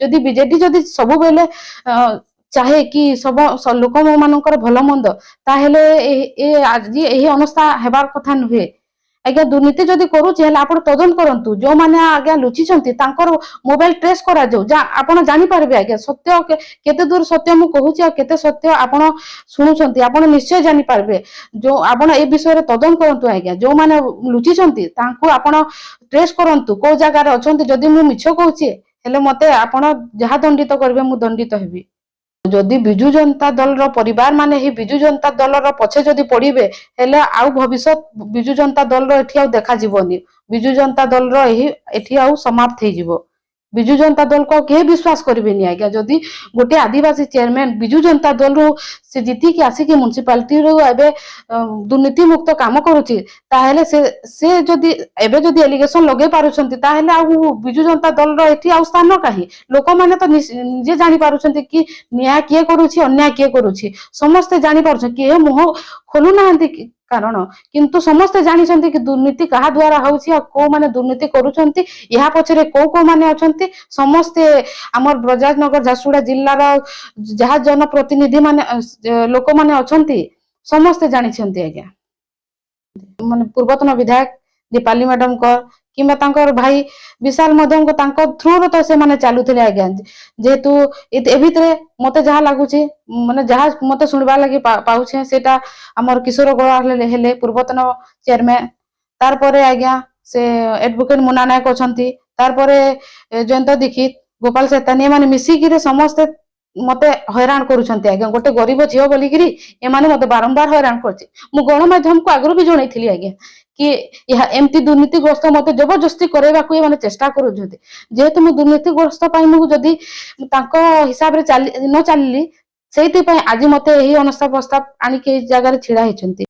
जदि बीजेडी जदि सब बेले चाहे कि सब लोक मानकर भल मंद ताहेले आज यही अवस्था हेबार कथा नुहे आज्ञा दुर्नीति जदि करूची हेले आपण तदंत करंतु जो माने आज्ञा लुचिछंती तांकर मोबाइल ट्रेस करा जाऊ जा आपण जानि पारबे आज्ञा सत्य केते दूर सत्य मु कहूची आ केते सत्य आपण सुनुछंती आपण निश्चय जानि पारबे जो आपण ए विषय रे तदंत करंतु आज्ञा जो माने लुचिछंती तांको आपण ट्रेस करंतु को जगह रे अछंती जदि मु मिछ कहूची हेले मते आपण जहा दंडित करबे मु दंडित हेबी जदि बिजु जनता दल रो परिवार माने ही बिजु जनता दल रो पछे जदि पड़िबे हेले आउ भविष्य बिजु जनता दल रो एठी आउ देखा जीवनी बिजु जनता दल रो एठी आउ समाप्त हे जीवो बिजु जनता दल को के विश्वास करबेनी आज्ञा जदि गोटे आदिवासी चेयरमैन बिजु जनता दल रो से जीती के आसी के म्युनिसिपालिटी रो एबे दुर्नीति मुक्त काम करूची ताहेले से जदि एबे जदि एलिगेशन लगे पारुछंती ताहेले आउ बिजु जनता दल रो एठी आउ स्थान काहे लोक माने तो जे जानि पारुछंती कि न्याय किए करूची अन्याय किए करूची समस्त जानि पारुछ कि मुह खोलु नाहंती कारण किंतु समस्त जानिछंती कि दुर्नीति कहा द्वारा होउची आ को माने दुर्नीति करूछंती यहा पछरे को माने अछंती समस्त हमर ब्रजराजनगर झारसुगुड़ा जिल्ला रो जहा जनप्रतिनिधि माने लोक माने अछंती समस्त जानिछंती आज्ञा माने पूर्वतन विधायक दीपाली मैडम को किंबा तांकर भाई विशाल मध्यम को तांको थ्रू रो तो से माने चालुथिले आज्ञा जेहेतु ए भितरे मते जहा लागुची माने जहा मते सुनबा लागि पाउछे सेटा हमर किशोर गोवाल हेले पूर्वतन चेयरमैन तार परे आज्ञा से एडवोकेट मुन्ना नायक अछंती तार परे जयंत दीक्षित गोपाल सेतानी माने मिसी गिरे समस्त मते हैरान करूछंती आज्ञा गोटे गरीब झियो बोली गिरी ए माने मते बारंबार हैरान करछि मु गणमाध्यम को आगरो भी जणैथिली आज्ञा कि यह एमती दुर्नीतिग्रस्त मते जबरदस्ती करेबा को माने चेष्टा करूछंती जेहेतु मु दुर्नीतिग्रस्त पाई मु जदी तांको हिसाब रे न चलली सेति पई आज मते एही अनस्था प्रस्ताव आनी के जगह रे छिड़ा हेछंती।